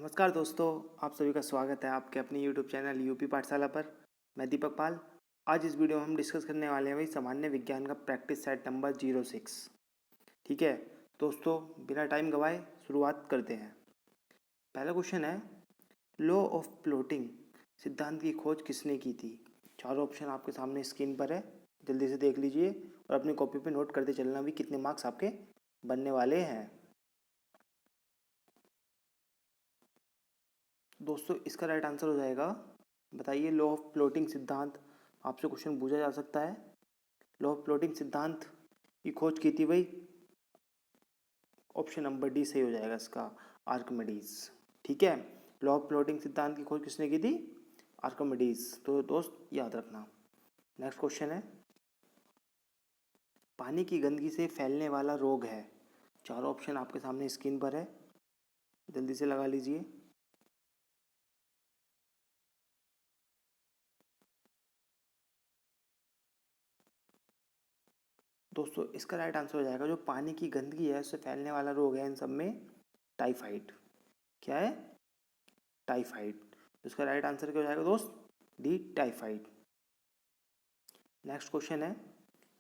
नमस्कार दोस्तों, आप सभी का स्वागत है आपके अपने यूट्यूब चैनल यूपी पाठशाला पर। मैं दीपक पाल। आज इस वीडियो में हम डिस्कस करने वाले हैं वही सामान्य विज्ञान का प्रैक्टिस सेट नंबर 06। ठीक है दोस्तों, बिना टाइम गवाए शुरुआत करते हैं। पहला क्वेश्चन है, लॉ ऑफ फ्लोटिंग सिद्धांत की खोज किसने की थी? चारों ऑप्शन आपके सामने स्क्रीन पर है, जल्दी से देख लीजिए और अपनी कॉपी पर नोट करते चलना भी कितने मार्क्स आपके बनने वाले हैं। दोस्तों इसका राइट आंसर हो जाएगा, बताइए लॉ ऑफ फ्लोटिंग सिद्धांत। आपसे क्वेश्चन पूछा जा सकता है। लॉ ऑफ फ्लोटिंग सिद्धांत की खोज की थी भाई, ऑप्शन नंबर डी सही हो जाएगा इसका, आर्किमिडीज। ठीक है, लॉ ऑफ फ्लोटिंग सिद्धांत की खोज किसने की थी? आर्किमिडीज। तो दोस्त याद रखना। नेक्स्ट क्वेश्चन है, पानी की गंदगी से फैलने वाला रोग है। चारों ऑप्शन आपके सामने स्क्रीन पर है, जल्दी से लगा लीजिए। दोस्तों इसका राइट आंसर हो जाएगा, जो पानी की गंदगी है उससे फैलने वाला रोग है इन सब में टाइफाइड। क्या है? टाइफाइड। तो इसका राइट आंसर क्या हो जाएगा दोस्त? D, typhoid. नेक्स्ट क्वेश्चन है,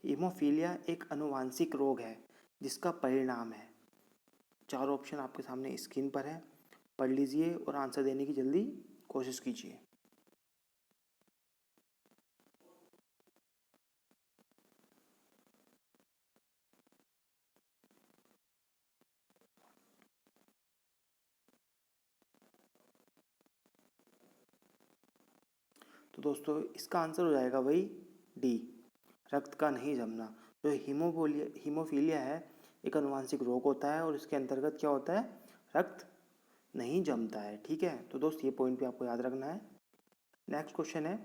हीमोफीलिया एक अनुवांशिक रोग है जिसका परिणाम है। चार ऑप्शन आपके सामने स्क्रीन पर है, पढ़ लीजिए और आंसर देने की जल्दी कोशिश कीजिए। तो दोस्तों इसका आंसर हो जाएगा वही डी, रक्त का नहीं जमना। जो हीमोफीलिया है एक अनुवांशिक रोग होता है और इसके अंतर्गत क्या होता है? रक्त नहीं जमता है। ठीक है, तो दोस्त ये पॉइंट भी आपको याद रखना है। नेक्स्ट क्वेश्चन है,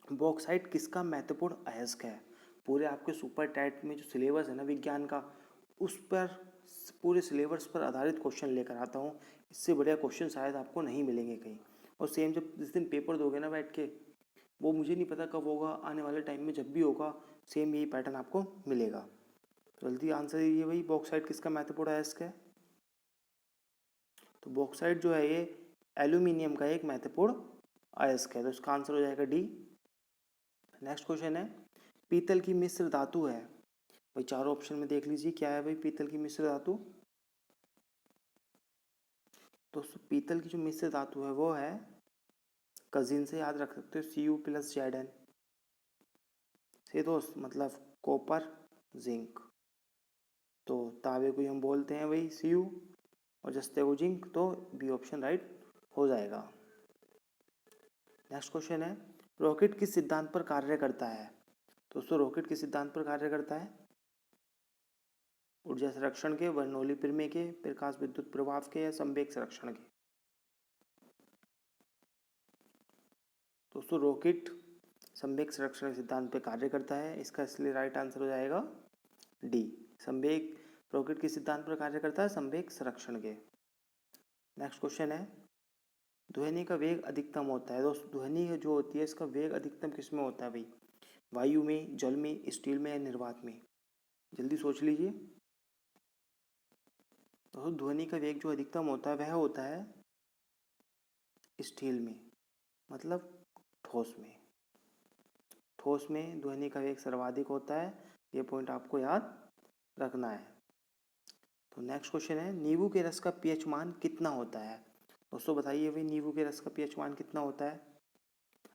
बॉक्साइट किसका महत्वपूर्ण अयस्क है? पूरे आपके सुपर टैट में जो सिलेबस है ना विज्ञान का, उस पर पूरे सिलेबस पर आधारित क्वेश्चन लेकर आता हूँ। इससे बढ़िया क्वेश्चन शायद आपको नहीं मिलेंगे कहीं। और सेम जब जिस दिन पेपर दोगे ना बैठ के, वो मुझे नहीं पता कब होगा, आने वाले टाइम में जब भी होगा सेम यही पैटर्न आपको मिलेगा। जल्दी आंसर दीजिए भाई, बॉक्साइट किसका महत्वपूर्ण अयस्क है? तो बॉक्साइट जो है ये एल्यूमिनियम का एक महत्वपूर्ण अयस्क है, तो इसका आंसर हो जाएगा डी। नेक्स्ट क्वेश्चन है, पीतल की मिश्र धातु है। भाई चारों ऑप्शन में देख लीजिए क्या है भाई पीतल की मिश्र धातु। दोस्तों पीतल की जो मिश्र धातु है वो है, कजिन से याद रख सकते हो, Cu+Zn से दोस्त, मतलब कॉपर जिंक। तो तांबे को ही हम बोलते हैं भाई Cu और जस्ते को जिंक, तो बी ऑप्शन राइट हो जाएगा। नेक्स्ट क्वेश्चन है, रॉकेट किस सिद्धांत पर कार्य करता है? दोस्तों रॉकेट किस सिद्धांत पर कार्य करता है? ऊर्जा संरक्षण के, बर्नौली प्रमेय के, प्रकाश विद्युत प्रभाव के, या संवेग संरक्षण के? दोस्तों रॉकेट संवेग संरक्षण सिद्धांत पर कार्य करता है, इसका इसलिए राइट आंसर हो जाएगा डी, संवेग। रॉकेट किस सिद्धांत पर कार्य करता है? संवेग संरक्षण के। नेक्स्ट क्वेश्चन है, ध्वनि का वेग अधिकतम होता है। दोस्तों ध्वनि जो होती है इसका वेग अधिकतम किस में होता है भाई? वायु में, जल में, स्टील में या निर्वात में? जल्दी सोच लीजिए। दोस्तों ध्वनि का वेग जो अधिकतम होता है वह होता है स्टील में, मतलब ठोस में। ठोस में ध्वनि का वेग सर्वाधिक होता है, ये पॉइंट आपको याद रखना है। तो नेक्स्ट क्वेश्चन है, नींबू के रस का पीएच मान कितना होता है? दोस्तों बताइए भाई नींबू के रस का पीएच मान कितना होता है?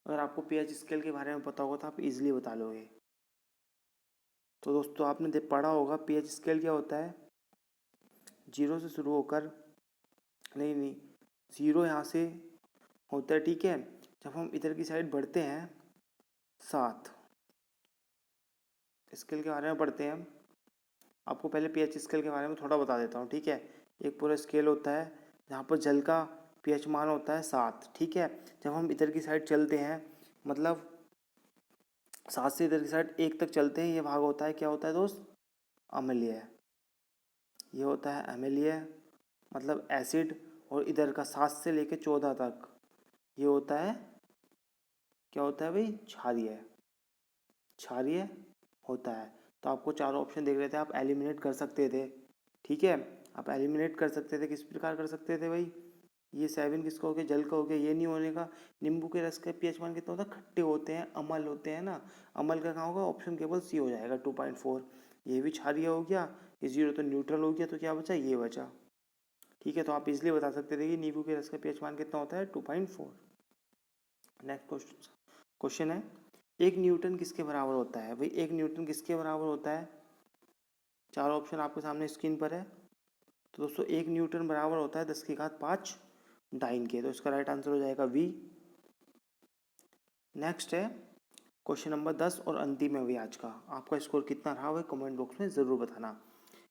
अगर आपको पीएच स्केल के बारे में पता होगा तो आप इजीली बता लोगे। तो दोस्तों आपने पढ़ा होगा पीएच स्केल क्या होता है, जीरो से शुरू होकर, नहीं, जीरो यहाँ से होता है। ठीक है, जब हम इधर की साइड बढ़ते हैं 7, स्केल के बारे में पढ़ते हैं हम। आपको पहले पीएच स्केल के बारे में थोड़ा बता देता हूँ। ठीक है, एक पूरा स्केल होता है जहाँ पर जल का पीएच मान होता है 7। ठीक है, जब हम इधर की साइड चलते हैं, मतलब 7 से इधर की साइड 1 तक चलते हैं, ये भाग होता है क्या होता है दोस्त? अम्लीय। ये होता है अम्लीय, मतलब एसिड। और इधर का 7 से लेकर 14 तक ये होता है, क्या होता है भाई? क्षारीय। क्षारीय होता है। तो आपको चारों ऑप्शन देख रहे थे, आप एलिमिनेट कर सकते थे। ठीक है, आप एलिमिनेट कर सकते थे, किस प्रकार कर सकते थे भाई? ये 7 किसका हो गया, जल का हो गया, ये नहीं होने का। नींबू के रस का पीएच मान कितना होता है, खट्टे होते हैं, अम्ल होते हैं ना, अम्ल का कहाँ होगा, ऑप्शन केवल सी हो जाएगा 2.4। ये भी क्षारीय हो गया, ये 0 तो न्यूट्रल हो गया, तो क्या बचा, ये बचा। ठीक है, तो आप इसलिए बता सकते थे कि नींबू के रस का पीएच मान कितना होता है, 2.4। नेक्स्ट क्वेश्चन है, 1 न्यूटन किसके बराबर होता है। भाई 1 न्यूटन किसके बराबर होता है, चार ऑप्शन आपके सामने स्क्रीन पर है। तो दोस्तों 1 न्यूटन बराबर होता है 10⁵ डाइन के, तो इसका राइट आंसर हो जाएगा वी। नेक्स्ट है क्वेश्चन नंबर 10 और अंतिम है भाई आज का। आपका स्कोर कितना रहा है कमेंट बॉक्स में ज़रूर बताना।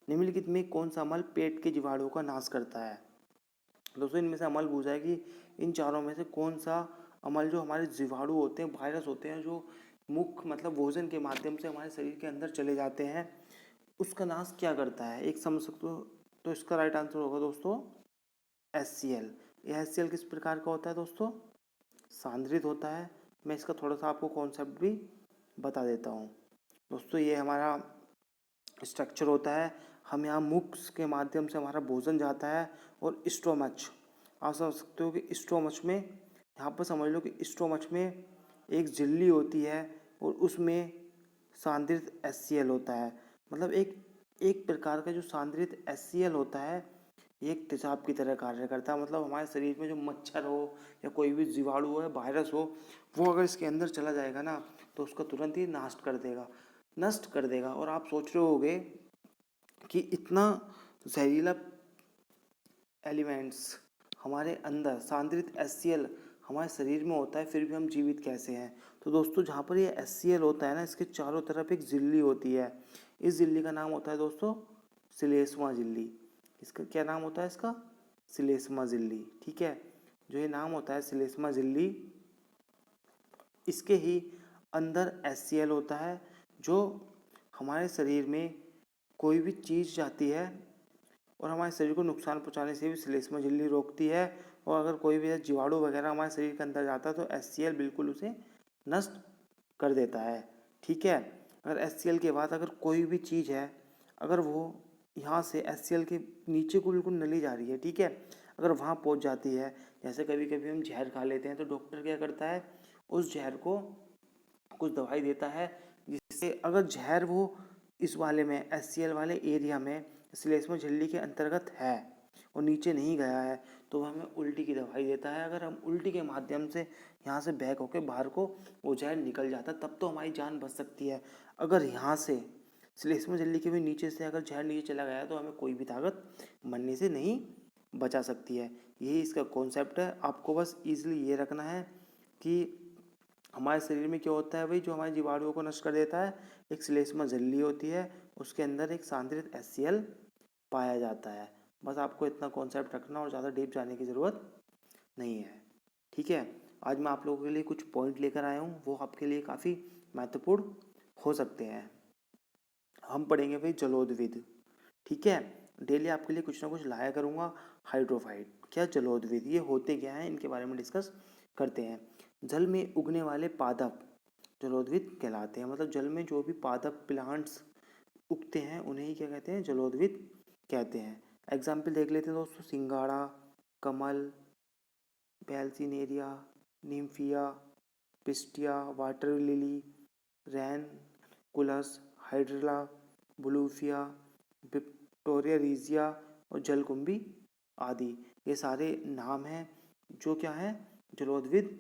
निम्नलिखित में कौन सा अमल पेट के जीवाणुओं का नाश करता है। दोस्तों इनमें से अमल पूछा है कि इन चारों में से कौन सा अमल जो हमारे जीवाणु होते हैं, वायरस होते हैं, जो मुख मतलब भोजन के माध्यम से हमारे शरीर के अंदर चले जाते हैं, उसका नाश क्या करता है, एक समझ सकते हो। तो इसका राइट आंसर होगा दोस्तों HCl। यह HCl किस प्रकार का होता है दोस्तों, सांद्रित होता है। मैं इसका थोड़ा सा आपको कॉन्सेप्ट भी बता देता हूँ। दोस्तों ये हमारा स्ट्रक्चर होता है, हम यहाँ मुख के माध्यम से हमारा भोजन जाता है, और स्टोमच, आप समझ सकते हो कि स्टोमच में, यहाँ पर समझ लो कि स्टोमच में एक झिल्ली होती है, और उसमें सांद्रित HCl होता है। मतलब एक एक प्रकार का जो सांद्रित HCl होता है, ये एक तेजाब की तरह कार्य करता है। मतलब हमारे शरीर में जो मच्छर हो या कोई भी जीवाणु है, वायरस हो, वो अगर इसके अंदर चला जाएगा ना, तो उसका तुरंत ही नष्ट कर देगा। और आप सोच रहे होगे कि इतना जहरीला एलिमेंट्स हमारे अंदर सांद्रित HCl हमारे शरीर में होता है, फिर भी हम जीवित कैसे हैं। तो दोस्तों जहाँ पर ये HCl होता है ना, इसके चारों तरफ एक झिल्ली होती है। इस झिल्ली का नाम होता है दोस्तों श्लेष्मा झिल्ली। इसका क्या नाम होता है, इसका श्लेष्मा झिल्ली। ठीक है, जो ये नाम होता है श्लेष्मा झिल्ली, इसके ही अंदर HCl होता है, जो हमारे शरीर में कोई भी चीज़ जाती है और हमारे शरीर को नुकसान पहुंचाने से भी श्लेष्मा झिल्ली रोकती है। और अगर कोई भी जीवाणु वगैरह हमारे शरीर के अंदर जाता है तो HCl बिल्कुल उसे नष्ट कर देता है। ठीक है, अगर HCl के बाद अगर कोई भी चीज़ है, अगर वो यहाँ से HCl के नीचे को बिल्कुल नली जा रही है, ठीक है, अगर वहाँ पहुँच जाती है, जैसे कभी कभी हम जहर खा लेते हैं, तो डॉक्टर क्या करता है, उस जहर को कुछ दवाई देता है, जिससे अगर जहर वो इस वाले में HCl वाले एरिया में श्लेष्मा झिल्ली के अंतर्गत है और नीचे नहीं गया है, तो वह हमें उल्टी की दवाई देता है। अगर हम उल्टी के माध्यम से यहाँ से बैक होकर बाहर को वो जहर निकल जाता है, तब तो हमारी जान बच सकती है। अगर यहाँ से श्लेष्मा झिल्ली के भी नीचे से अगर जहर नीचे चला गया, तो हमें कोई भी ताकत मरने से नहीं बचा सकती है। यही इसका कॉन्सेप्ट है। आपको बस ईजिली ये रखना है कि हमारे शरीर में क्या होता है भाई, जो हमारे जीवाणुओं को नष्ट कर देता है, एक श्लेष्मा झिल्ली होती है, उसके अंदर एक सांद्रित HCl पाया जाता है। बस आपको इतना कॉन्सेप्ट रखना और ज़्यादा डीप जाने की ज़रूरत नहीं है। ठीक है, आज मैं आप लोगों के लिए कुछ पॉइंट लेकर आया हूँ, वो आपके लिए काफ़ी महत्वपूर्ण हो सकते हैं। हम पढ़ेंगे भाई जलोदविद। ठीक है, डेली आपके लिए कुछ ना कुछ लाया करूँगा। हाइड्रोफाइट, क्या जलोदविद, ये होते क्या हैं, इनके बारे में डिस्कस करते हैं। जल में उगने वाले पादप जलोदविद कहलाते हैं। मतलब जल में जो भी पादप प्लांट्स उगते हैं, उन्हें ही क्या कहते हैं, जलोदविद कहते हैं। एग्जाम्पल देख लेते हैं दोस्तों, सिंगाड़ा, कमल, बेल्सिनेरिया, निम्फिया, पिस्टिया, वाटर लिली, रैन कुलस, हाइड्रिला, ब्लूफिया, विक्टोरिया रीजिया और जलकुंभी आदि, ये सारे नाम हैं जो क्या है, जलोदविद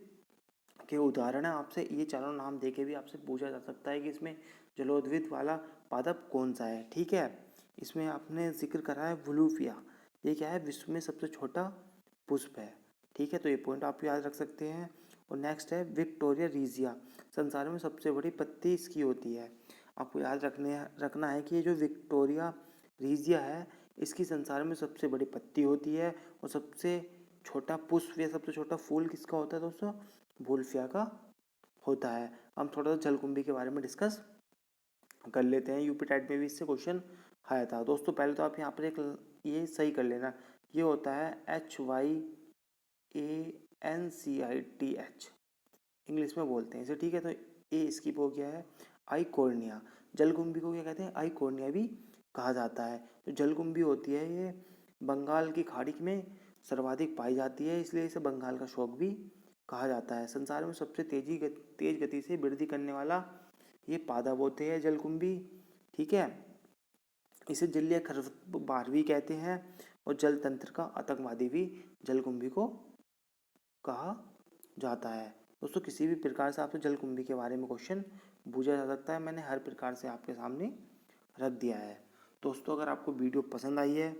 के उदाहरण है। आपसे ये चारों नाम देके भी आपसे पूछा जा सकता है कि इसमें जलोदविद वाला पादप कौन सा है। ठीक है, इसमें आपने जिक्र करा है ब्लूफिया, ये क्या है, विश्व में सबसे छोटा पुष्प है। ठीक है, तो ये पॉइंट आप याद रख सकते हैं। और नेक्स्ट है विक्टोरिया रीजिया, संसार में सबसे बड़ी पत्ती इसकी होती है। आपको याद रखना है कि ये जो विक्टोरिया रीजिया है, इसकी संसार में सबसे बड़ी पत्ती होती है, और सबसे छोटा पुष्प या सबसे छोटा फूल किसका होता है दोस्तों, वुल्फिया का होता है। हम थोड़ा सा जलकुंभी के बारे में डिस्कस कर लेते हैं। यूपी टाइट में भी इससे क्वेश्चन आया था दोस्तों। पहले तो आप यहाँ पर एक ये सही कर लेना, ये होता है HYANCITH, इंग्लिश में बोलते हैं इसे। ठीक है, तो ए स्किप हो गया है। आइकोर्निया, जलकुंभी को क्या कहते हैं, आइकोर्निया भी कहा जाता है। जो जलकुंभी होती है, ये बंगाल की खाड़ी में सर्वाधिक पाई जाती है, इसलिए इसे बंगाल का शौक भी कहा जाता है। संसार में सबसे तेज गति से वृद्धि करने वाला ये पादपोते है जलकुंभी। ठीक है, इसे जलीय खरपतवार भी कहते हैं और जल तंत्र का आतंकवादी भी जलकुंभी को कहा जाता है। दोस्तों, किसी भी प्रकार से आपसे जलकुंभी के बारे में क्वेश्चन पूछा जा सकता है, मैंने हर प्रकार से आपके सामने रख दिया है। दोस्तों, अगर आपको वीडियो पसंद आई है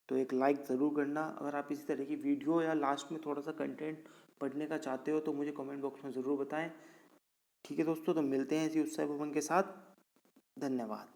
तो एक लाइक ज़रूर करना। अगर आप इसी तरह की वीडियो या लास्ट में थोड़ा सा कंटेंट पढ़ने का चाहते हो तो मुझे कमेंट बॉक्स में ज़रूर बताएं। ठीक है दोस्तों, तो मिलते हैं इसी उत्साहपूर्ण के साथ। धन्यवाद।